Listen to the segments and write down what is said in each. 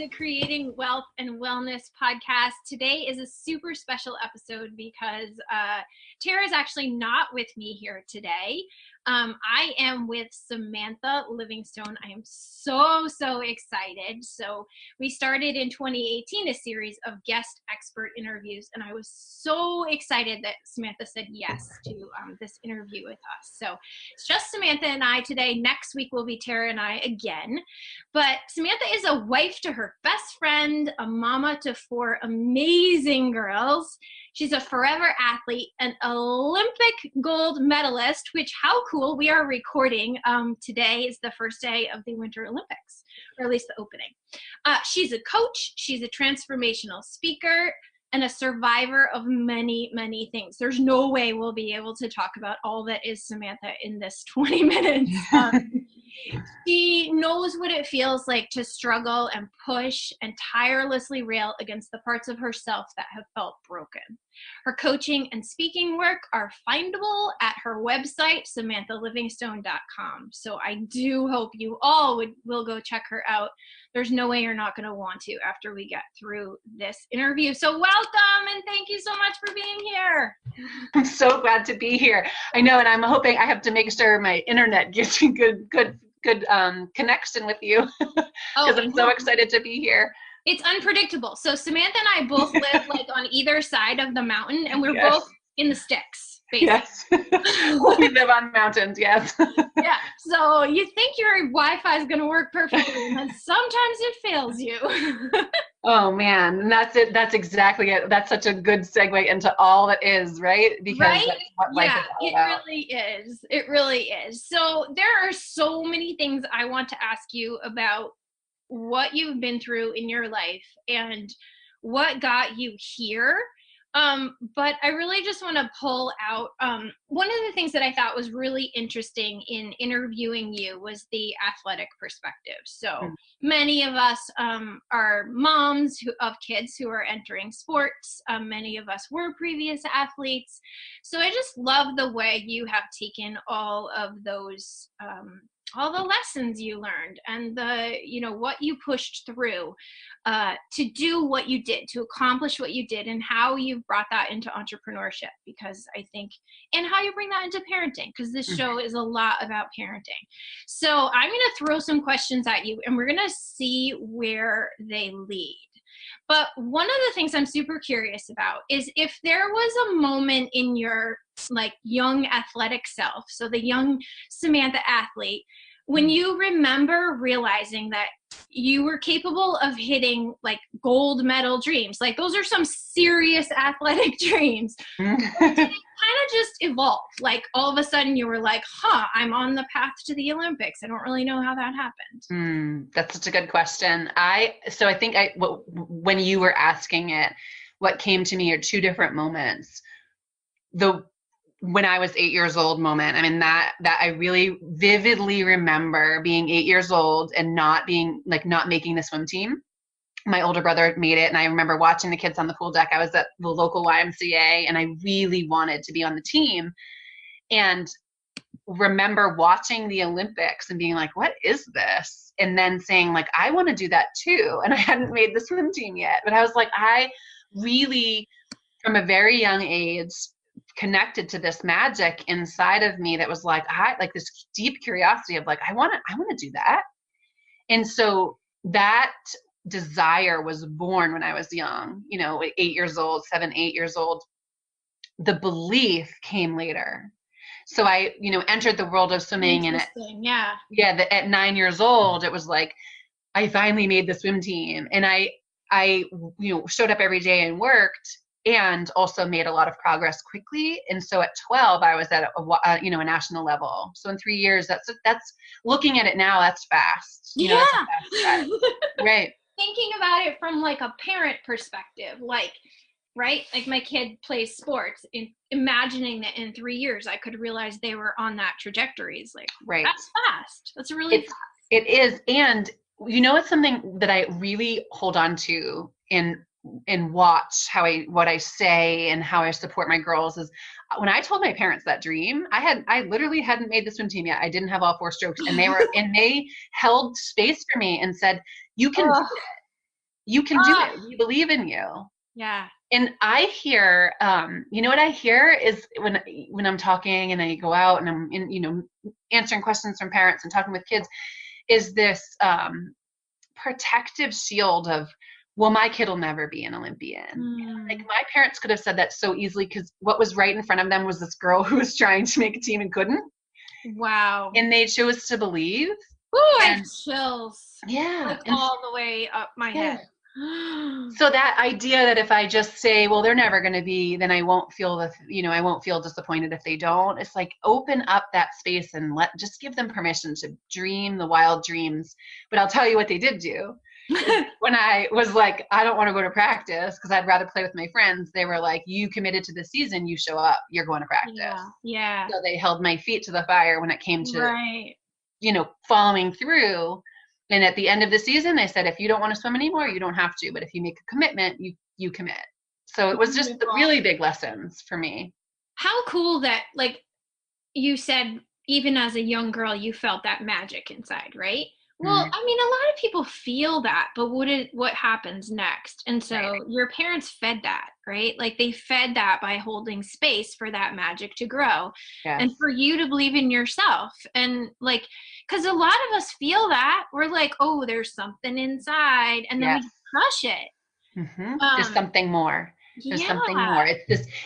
the Creating Wealth and Wellness podcast. Today is a super special episode because Tara is actually not with me here today. I am with Samantha Livingstone. I am so excited. So we started in 2018 a series of guest expert interviews, and I was so excited that Samantha said yes to this interview with us. So it's just Samantha and I today. Next week will be Tara and I again. But Samantha is a wife to her best friend, a mama to 4 amazing girls. She's a forever athlete, an Olympic gold medalist, which how cool. We are recording. Today is the first day of the Winter Olympics, or at least the opening. She's a coach. She's a transformational speaker and a survivor of many things. There's no way we'll be able to talk about all that is Samantha in this 20 minutes. She knows what it feels like to struggle and push and tirelessly rail against the parts of herself that have felt broken. Her coaching and speaking work are findable at her website, SamanthaLivingstone.com. So I do hope you all will go check her out. There's no way you're not going to want to after we get through this interview. So welcome, and thank you so much for being here. I'm so glad to be here. I know, and I'm hoping I have to make sure my internet gives me good connection with you because I'm so excited to be here. It's unpredictable. So Samantha and I both live like on either side of the mountain, and we're both in the sticks, basically. Yes. We live on mountains, yes. Yeah. So you think your Wi-Fi is going to work perfectly, and sometimes it fails you. Oh man, and that's it. That's exactly it. That's such a good segue into all it is, right? Because that's what life is all about. Really is. It really is. So there are so many things I want to ask you about what you've been through in your life and what got you here. But I really just want to pull out, one of the things that I thought was really interesting in interviewing you was the athletic perspective. So many of us are moms of kids who are entering sports. Many of us were previous athletes. So I just love the way you have taken all of those, all the lessons you learned and what you pushed through to do what you did, to accomplish what you did, and how you've brought that into entrepreneurship, because I think, and how you bring that into parenting, because this show is a lot about parenting. So I'm going to throw some questions at you, and we're going to see where they lead. But one of the things I'm super curious about is if there was a moment in your young athletic self, so the young Samantha athlete, when you remember realizing that you were capable of hitting gold medal dreams, those are some serious athletic dreams. Did it kind of just evolve? All of a sudden you were I'm on the path to the Olympics. I don't really know how that happened. That's such a good question. I think when you were asking it, what came to me are 2 different moments. When I was 8 years old moment, I mean, that I really vividly remember being 8 years old and not making the swim team. My older brother made it, and I remember watching the kids on the pool deck. I was at the local YMCA, and I really wanted to be on the team, and remember watching the Olympics and being like, what is this? And then saying I want to do that too. And I hadn't made the swim team yet, but I was I really, from a very young age, connected to this magic inside of me that was this deep curiosity of I want to do that. And so that desire was born when I was young, 8 years old, 7, 8 years old. The belief came later. So I, entered the world of swimming, and at 9 years old, it was I finally made the swim team, and I showed up every day and worked, and also made a lot of progress quickly. And so at 12, I was at a national level. So in 3 years, that's looking at it now, that's fast. Yeah. Right. Thinking about it from a parent perspective, right? My kid plays sports, imagining that in 3 years I could realize they were on that trajectory is right. That's fast. That's really fast. It is. And it's something that I really hold on to and watch what I say and how I support my girls is when I told my parents that dream, I literally hadn't made the swim team yet. I didn't have all 4 strokes, and they held space for me and said, you can do it. You can do it. We believe in you. Yeah. And I hear, you know what I hear is when I'm talking and I go out and I'm in, you know, answering questions from parents and talking with kids, is this protective shield of, well, my kid will never be an Olympian. Like my parents could have said that so easily, because what was right in front of them was this girl who was trying to make a team and couldn't. Wow. And they chose to believe. Ooh, I have chills. Yeah. Like all the way up my head. So that idea that if I just say, well, they're never going to be, then I won't feel I won't feel disappointed if they don't. It's like, open up that space and just give them permission to dream the wild dreams. But I'll tell you what they did do. When I was like, I don't want to go to practice because I'd rather play with my friends, they were like, you committed to the season, you show up, you're going to practice. Yeah. So they held my feet to the fire when it came to, following through. And at the end of the season, they said, if you don't want to swim anymore, you don't have to. But if you make a commitment, you commit. So it was just really big lessons for me. How cool that, like you said, even as a young girl, you felt that magic inside, right? Well, I mean, a lot of people feel that, but what happens next? And so your parents fed that, right? Like they fed that by holding space for that magic to grow and for you to believe in yourself. And like, because a lot of us feel that. We're like, oh, there's something inside. And then we crush it. There's something more. There's something more.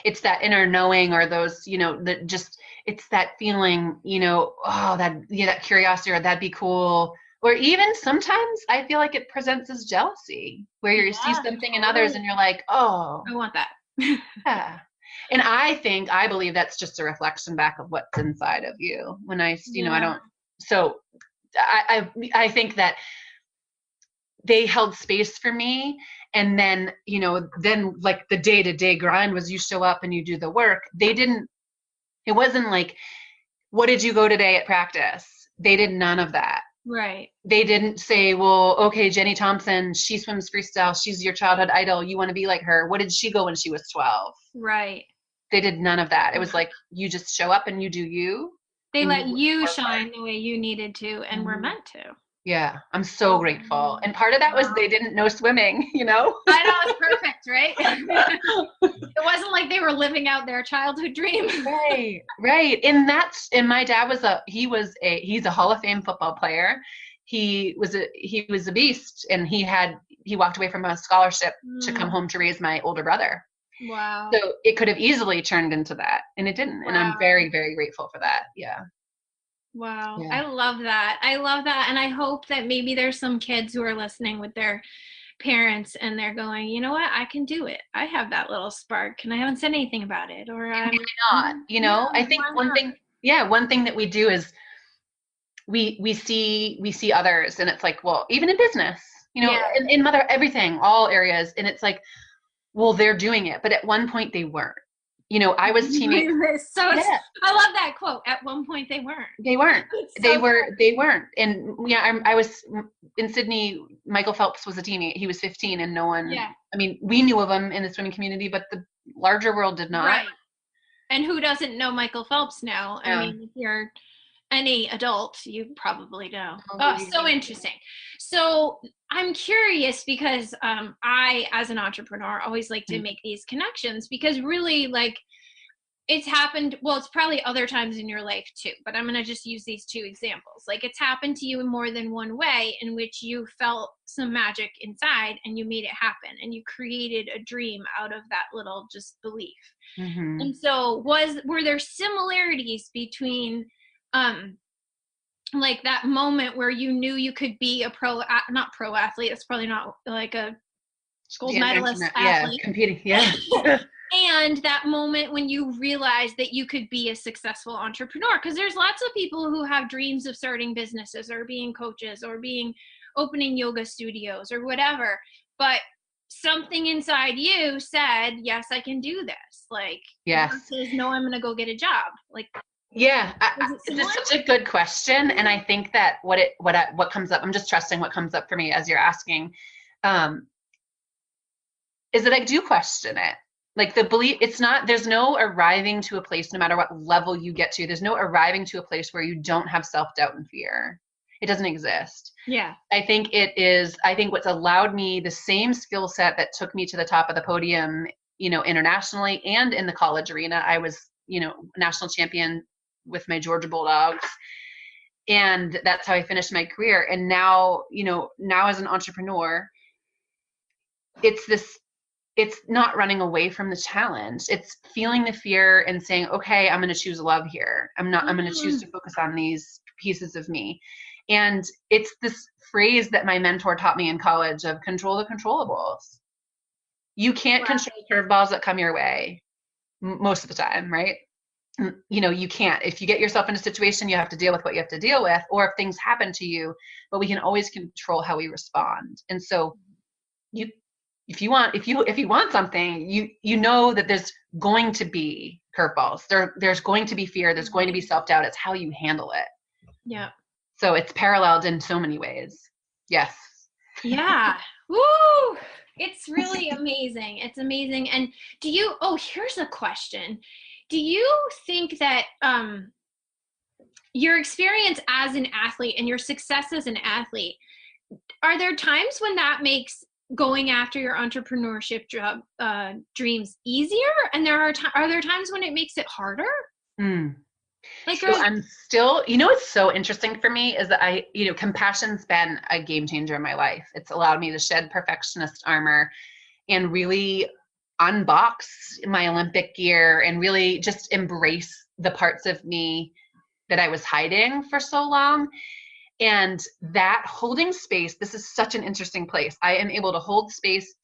It's that inner knowing, or those, it's that feeling, that curiosity, or that'd be cool. Or even sometimes I feel like it presents as jealousy, where you see something in others and you're like, oh, I want that. Yeah. And I believe that's just a reflection back of what's inside of you. When I think that they held space for me. And then, then like the day-to-day grind was you show up and you do the work. It wasn't like, what did you go today at practice? They did none of that. Right. They didn't say, well, okay, Jenny Thompson, she swims freestyle. She's your childhood idol. You want to be like her. What did she go when she was 12? Right. They did none of that. It was like, you just show up and you do you. They let you shine the way you needed to and were meant to. Yeah, I'm so grateful. And part of that was they didn't know swimming, I know, it's perfect, right? It wasn't like they were living out their childhood dream. Right. And my dad he's a Hall of Fame football player. He was a beast, and he walked away from a scholarship to come home to raise my older brother. Wow. So it could have easily turned into that, and it didn't. Wow. And I'm very, very grateful for that. Yeah. Wow. Yeah. I love that. And I hope that maybe there's some kids who are listening with their parents and they're going, you know what, I can do it. I have that little spark and I haven't said anything about it. Or I'm not, I think one thing that we do is we see others, and it's like, well, even in business, in everything, all areas. And it's like, well, they're doing it. But at one point they weren't. I was teaming. I love that quote. At one point they weren't. They weren't. And I was in Sydney. Michael Phelps was a teammate. He was 15 and no one, we knew of him in the swimming community, but the larger world did not. Right. And who doesn't know Michael Phelps now? I mean, if you're any adult, you probably know. So interesting. So I'm curious because I, as an entrepreneur, always like to make these connections, because really, like, it's happened. Well, it's probably other times in your life too, but I'm going to just use these two examples. Like, it's happened to you in more than one way in which you felt some magic inside and you made it happen and you created a dream out of that little just belief. And so were there similarities between like that moment where you knew you could be not pro athlete, it's probably not like a gold medalist athlete. Competing, and that moment when you realized that you could be a successful entrepreneur? Because there's lots of people who have dreams of starting businesses or being coaches or opening yoga studios or whatever, but something inside you said, yes, I can do this. Like, says, no, I'm going to go get a job. Like, it's such a good question. And I think that what comes up, I'm just trusting what comes up for me as you're asking, is that I do question it. Like, the belief, there's no arriving to a place, no matter what level you get to, there's no arriving to a place where you don't have self-doubt and fear. It doesn't exist. Yeah. I think what's allowed me the same skill set that took me to the top of the podium, internationally and in the college arena. I was, national champion with my Georgia Bulldogs. And that's how I finished my career. And now, now as an entrepreneur, it's not running away from the challenge. It's feeling the fear and saying, okay, I'm going to choose love here. I'm going to choose to focus on these pieces of me. And it's this phrase that my mentor taught me in college of control the controllables. You can't control curveballs that come your way most of the time, right? You can't. If you get yourself in a situation, you have to deal with what you have to deal with, or if things happen to you, but we can always control how we respond. And so if you want something, you know that there's going to be curveballs. There's going to be fear. There's going to be self-doubt. It's how you handle it. Yeah. So it's paralleled in so many ways. Yes. Yeah. Woo! It's really amazing. It's amazing. And here's a question. Do you think that your experience as an athlete and your success as an athlete, are there times when that makes going after your entrepreneurship dreams easier? And are there times when it makes it harder? So I'm still, what's so interesting for me is that compassion's been a game changer in my life. It's allowed me to shed perfectionist armor and really unbox my Olympic gear and really just embrace the parts of me that I was hiding for so long. And that holding space, this is such an interesting place. I am able to hold space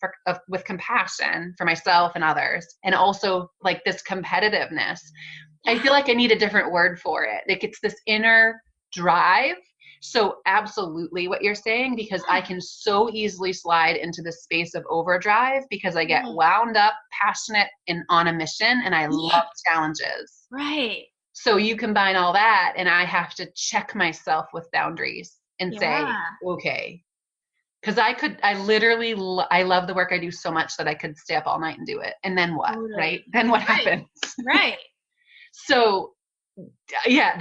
with compassion for myself and others, and also like this competitiveness. I feel like I need a different word for it. Like it's this inner drive. So absolutely what you're saying, because I can so easily slide into the space of overdrive because I get wound up, passionate, and on a mission, and I love challenges. Right. So you combine all that, and I have to check myself with boundaries and say, okay, because I love the work I do so much that I could stay up all night and do it. And then what, right? Then what happens? Right. So yeah,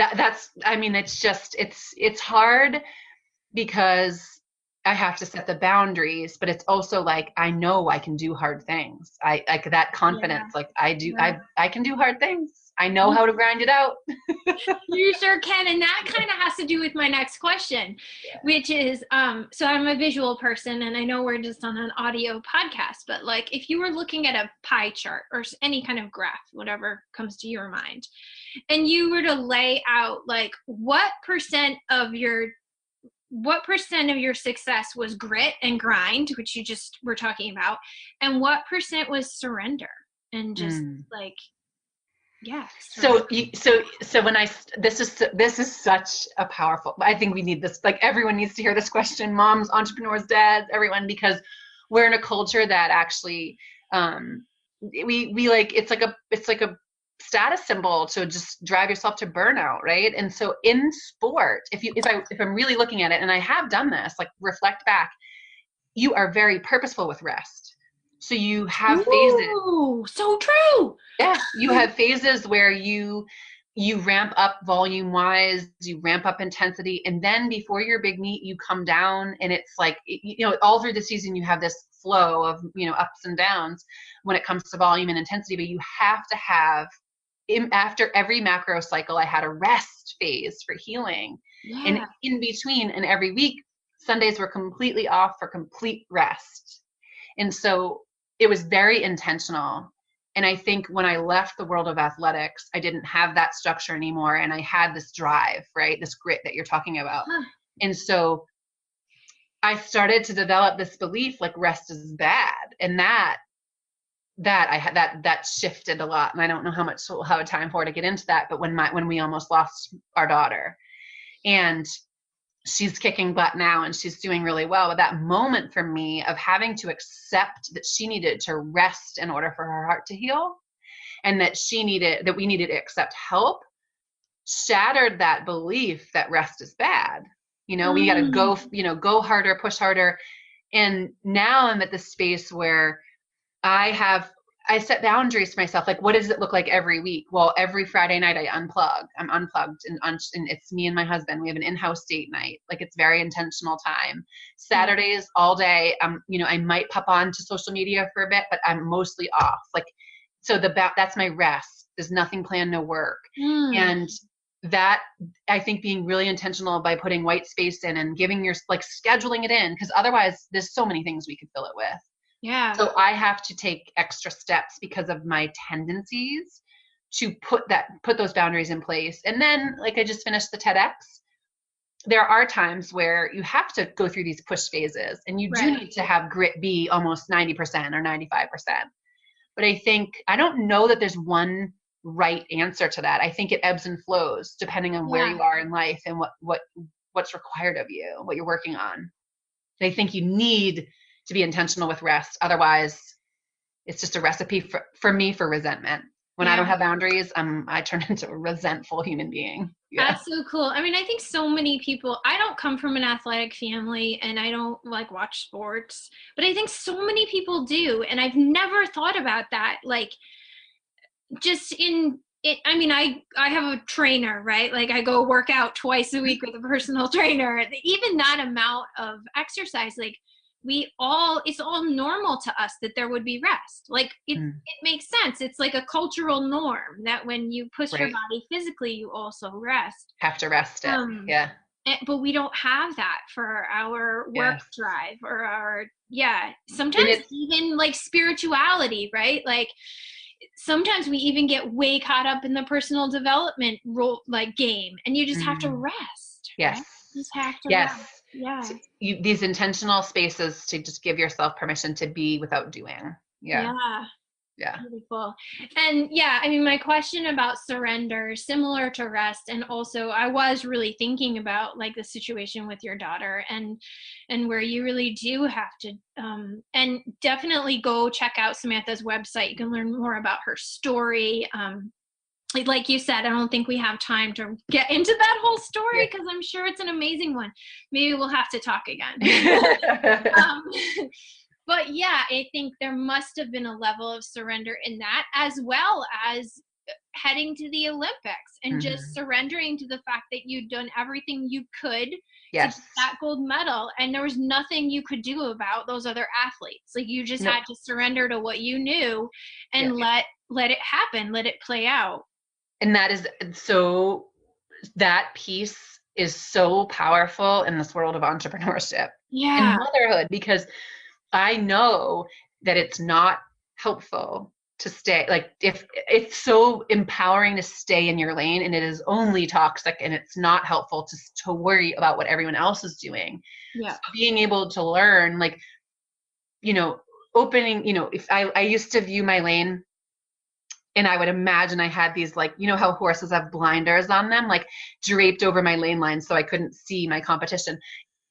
it's hard because I have to set the boundaries, but it's also like, I know I can do hard things. I like that confidence. Like I can do hard things. I know how to grind it out. You sure can. And that kind of has to do with my next question, which is, so I'm a visual person, and I know we're just on an audio podcast, but like if you were looking at a pie chart or any kind of graph, whatever comes to your mind, and you were to lay out like what percent of your success was grit and grind, which you just were talking about, and what percent was surrender and just like, yeah. So when this is such a powerful, I think we need this, like everyone needs to hear this question, moms, entrepreneurs, dads, everyone, because we're in a culture that actually, we like, it's like a status symbol to just drive yourself to burnout. Right. And so in sport, if I'm really looking at it, and I have done this, like reflect back, you are very purposeful with rest. So you have phases. So true. Yeah. You have phases where you ramp up volume wise, you ramp up intensity. And then before your big meet, you come down, and it's like, all through the season, you have this flow of, ups and downs when it comes to volume and intensity, but you have to have, after every macro cycle, I had a rest phase for healing. Yeah. And in between, and every week, Sundays were completely off for complete rest. And so it was very intentional. And I think when I left the world of athletics, I didn't have that structure anymore. And I had this drive, right? This grit that you're talking about. And so I started to develop this belief like rest is bad. And that shifted a lot. And I don't know how much we'll have time for to get into that. But when we almost lost our daughter, and she's kicking butt now and she's doing really well. But that moment for me of having to accept that she needed to rest in order for her heart to heal, and that we needed to accept help, shattered that belief that rest is bad. We got to go harder, push harder. And now I'm at the space where I I set boundaries for myself. Like, what does it look like every week? Well, every Friday night I unplug. I'm unplugged, and it's me and my husband. We have an in-house date night. Like, it's very intentional time. Saturdays all day. I might pop on to social media for a bit, but I'm mostly off. Like, so that's my rest. There's nothing planned, no work. And that, I think, being really intentional by putting white space in and giving scheduling it in, because otherwise there's so many things we could fill it with. Yeah. So I have to take extra steps because of my tendencies to put those boundaries in place. And then, like, I just finished the TEDx. There are times where you have to go through these push phases, and you do need to have grit be almost 90% or 95%. But I don't know that there's one right answer to that. I think it ebbs and flows depending on where you are in life and what's required of you, what you're working on. I think you need to be intentional with rest. Otherwise, it's just a recipe for me for resentment. When I don't have boundaries, I turn into a resentful human being. Yeah. That's so cool. I mean, I think so many people, I don't come from an athletic family and I don't like watch sports, but I think so many people do. And I've never thought about that. Like, just in it, I mean, I have a trainer, right? Like, I go work out twice a week with a personal trainer. Even that amount of exercise, like, it's all normal to us that there would be rest. Like, it makes sense. It's like a cultural norm that when you push your body physically, you also rest. Have to rest it. But we don't have that for our work drive or our, sometimes even like spirituality, right? Like, sometimes we even get way caught up in the personal development game, and you just have to rest. Yes. Right? You just have to rest. Yeah. So these intentional spaces to just give yourself permission to be without doing. Yeah. Beautiful. And I mean, my question about surrender, similar to rest, and also I was really thinking about like the situation with your daughter and where you really do have to and definitely go check out Samantha's website. You can learn more about her story. Like you said, I don't think we have time to get into that whole story because I'm sure it's an amazing one. Maybe we'll have to talk again. But I think there must have been a level of surrender in that, as well as heading to the Olympics and just surrendering to the fact that you'd done everything you could to get that gold medal. And there was nothing you could do about those other athletes. Like, you just had to surrender to what you knew and let it happen, let it play out. And that piece is so powerful in this world of entrepreneurship and motherhood, because I know that it's not helpful to stay, like, if it's so empowering to stay in your lane, and it is only toxic, and it's not helpful to worry about what everyone else is doing. So being able to learn, like, opening, if I used to view my lane, and I would imagine I had these, like, how horses have blinders on them, like, draped over my lane line so I couldn't see my competition.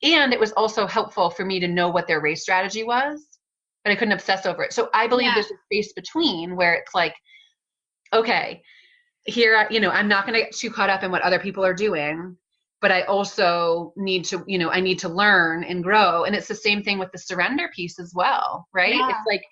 And it was also helpful for me to know what their race strategy was, but I couldn't obsess over it. So I believe there's a space between where it's like, okay, here, I'm not going to get too caught up in what other people are doing, but I also need to, I need to learn and grow. And it's the same thing with the surrender piece as well, right? It's like,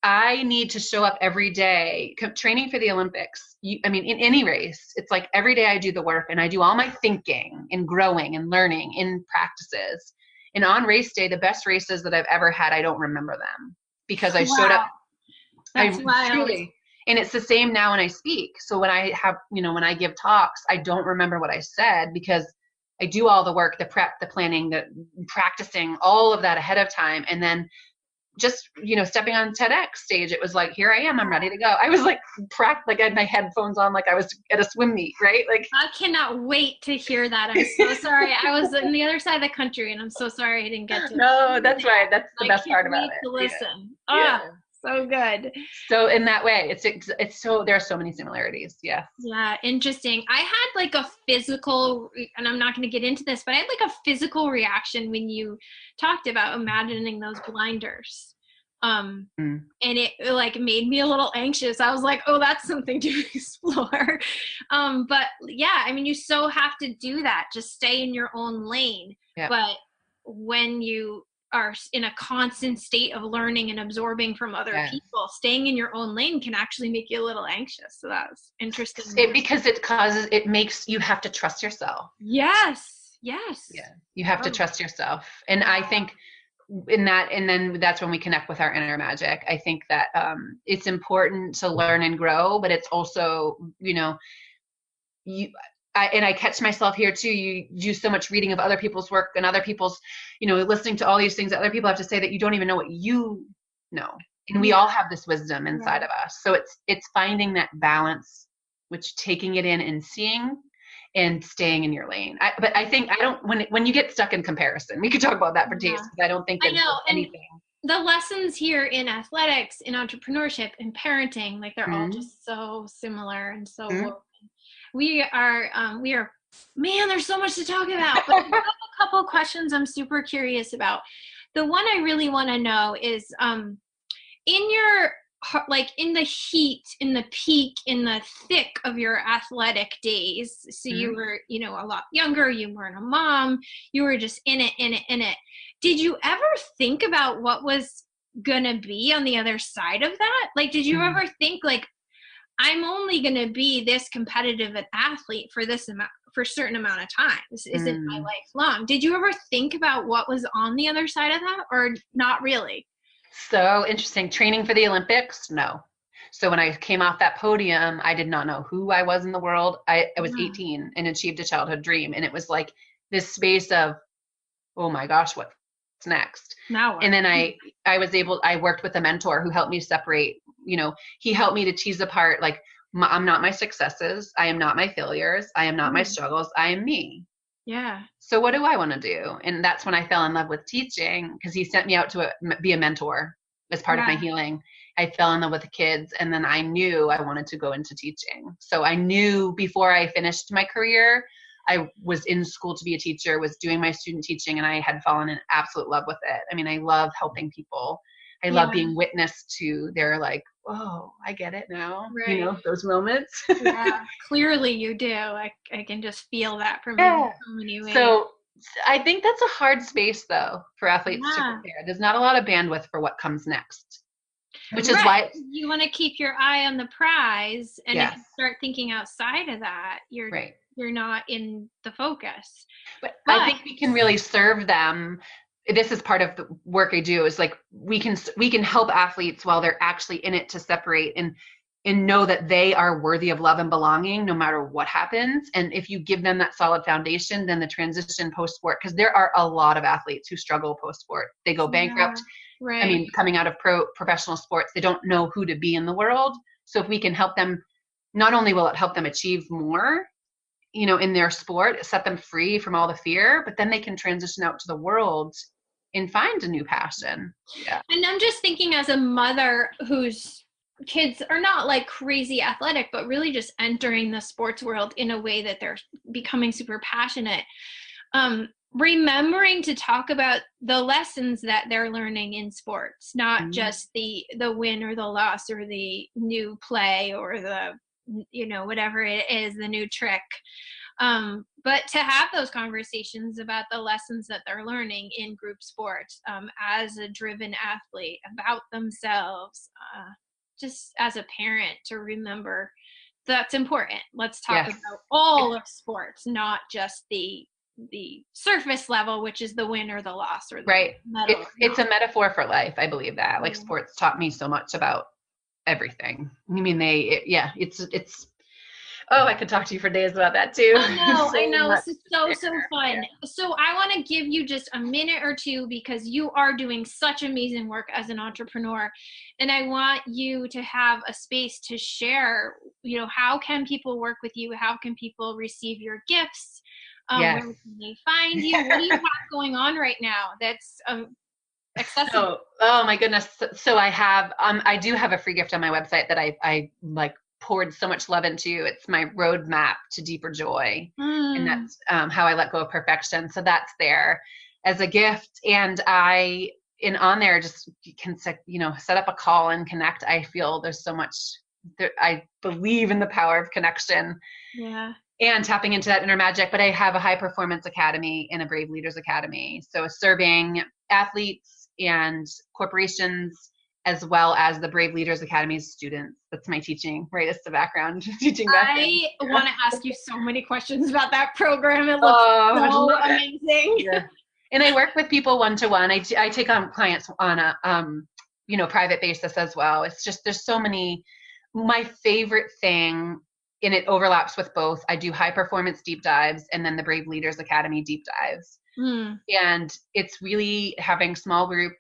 I need to show up every day. Training for the Olympics, in any race, it's like every day I do the work and I do all my thinking and growing and learning in practices. And on race day, the best races that I've ever had, I don't remember them because I showed up. That's wild. Truly. And it's the same now when I speak. So when I have, when I give talks, I don't remember what I said because I do all the work, the prep, the planning, the practicing, all of that ahead of time. And then just, stepping on TEDx stage, it was like, here I am, I'm ready to go. I was like, I had my headphones on, like I was at a swim meet, right? Like, I cannot wait to hear that. I'm so sorry. I was on the other side of the country and I'm so sorry I didn't get to. No, that's right. That's the best part about it. To listen. So good. So in that way, it's so, there are so many similarities. Yeah. Yeah. Interesting. I had like a physical, and I'm not going to get into this, but I had like a physical reaction when you talked about imagining those blinders. And it like made me a little anxious. I was like, oh, that's something to explore. But you so have to do that. Just stay in your own lane. Yeah. But when you are in a constant state of learning and absorbing from other Yes. people, staying in your own lane can actually make you a little anxious. So that was interesting. Because it makes you have to trust yourself. Yes. Yes. Yeah. You have to trust yourself. And I think in that, and then that's when we connect with our inner magic. I think that it's important to learn and grow, but it's also, I catch myself here too. You do so much reading of other people's work and other people's, listening to all these things that other people have to say that you don't even know what you know. And we all have this wisdom inside of us. So it's finding that balance, which taking it in and seeing and staying in your lane. But I think when you get stuck in comparison, we could talk about that for days, because I don't think that anything. The lessons here in athletics, in entrepreneurship, in parenting, like they're all just so similar and so woven. We are, man, there's so much to talk about, but I have a couple of questions I'm super curious about. The one I really want to know is, in your, like in the heat, in the peak, in the thick of your athletic days, so you were, a lot younger, you weren't a mom, you were just in it. Did you ever think about what was gonna be on the other side of that? Like, did you ever think like, I'm only going to be this competitive an athlete for a certain amount of time. This isn't my lifelong. Did you ever think about what was on the other side of that, or not really? So interesting. Training for the Olympics? No. So when I came off that podium, I did not know who I was in the world. I was 18 and achieved a childhood dream. And it was like this space of, oh my gosh, what's next? Now what? And then I worked with a mentor who helped me separate, he helped me to tease apart, like, I'm not my successes. I am not my failures. I am not my struggles. I am me. Yeah. So what do I want to do? And that's when I fell in love with teaching, because he sent me out to be a mentor as part of my healing. I fell in love with the kids, and then I knew I wanted to go into teaching. So I knew before I finished my career, I was in school to be a teacher, was doing my student teaching, and I had fallen in absolute love with it. I mean, I love helping people. I love being witness to their, like, whoa, I get it now. Right. Those moments. Yeah, clearly you do. I can just feel that from you in so many ways. So I think that's a hard space, though, for athletes to prepare. There's not a lot of bandwidth for what comes next, which is why you want to keep your eye on the prize, and if you start thinking outside of that, you're not in the focus. But I think we can really serve them. This is part of the work I do, is like we can help athletes while they're actually in it, to separate and know that they are worthy of love and belonging no matter what happens. And if you give them that solid foundation, then the transition post-sport, because there are a lot of athletes who struggle post-sport. They go bankrupt. Right. I mean, coming out of professional sports, they don't know who to be in the world. So if we can help them, not only will it help them achieve more, in their sport, set them free from all the fear, but then they can transition out to the world and find a new passion. Yeah. And I'm just thinking, as a mother whose kids are not like crazy athletic, but really just entering the sports world in a way that they're becoming super passionate, remembering to talk about the lessons that they're learning in sports, not just the win or the loss or the new play or the, whatever it is, the new trick. But to have those conversations about the lessons that they're learning in group sports, as a driven athlete, about themselves, just as a parent, to remember that's important. Let's talk about all of sports, not just the surface level, which is the win or the loss or the medal. It's a metaphor for life. I believe that. Like, sports taught me so much about everything. I mean, it's oh, I could talk to you for days about that too. I know. This is so fun. So I want to give you just a minute or two, because you are doing such amazing work as an entrepreneur. And I want you to have a space to share, how can people work with you? How can people receive your gifts? Where can they find you? What do you have going on right now that's accessible? Oh my goodness. So I do have a free gift on my website that I like poured so much love into. It's my roadmap to deeper joy. And that's how I let go of perfection. So that's there as a gift. And on there, just can set up a call and connect. I feel there's so much I believe in the power of connection. Yeah. and tapping into that inner magic. But I have a high performance academy and a Brave Leaders Academy. So serving athletes and corporations, as well as the Brave Leaders Academy's students. That's my teaching, right? It's the background, teaching background. I want to ask you so many questions about that program. It looks so amazing. Yeah. And I work with people one-to-one. I take on clients on a, private basis as well. It's just, there's so many, my favorite thing, and it overlaps with both. I do high performance deep dives and then the Brave Leaders Academy deep dives. And it's really having small group,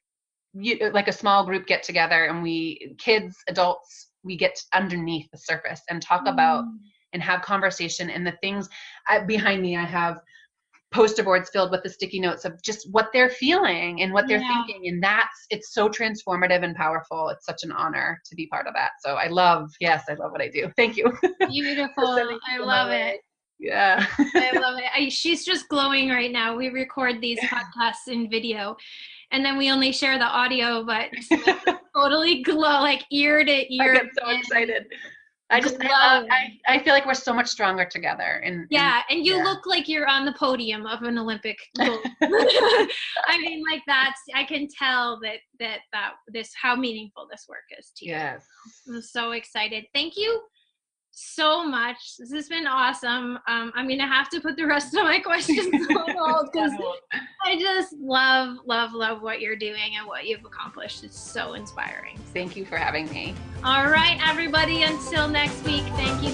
like a small group get together, and kids, adults, we get underneath the surface and talk about and have conversation. And the things behind me, I have poster boards filled with the sticky notes of just what they're feeling and what they're thinking. And it's so transformative and powerful. It's such an honor to be part of that. So I love what I do. Thank you. Beautiful. I love it. Yeah. I love it. She's just glowing right now. We record these podcasts in video, and then we only share the audio, but totally glow, like ear to ear. I get so excited. I feel like we're so much stronger together. And you look like you're on the podium of an Olympic gold. I mean, like I can tell that how meaningful this work is to you. Yes. I'm so excited. Thank you so much. This has been awesome. I'm going to have to put the rest of my questions on hold because I just love what you're doing and what you've accomplished. It's so inspiring. Thank you for having me. All right, everybody. Until next week. Thank you.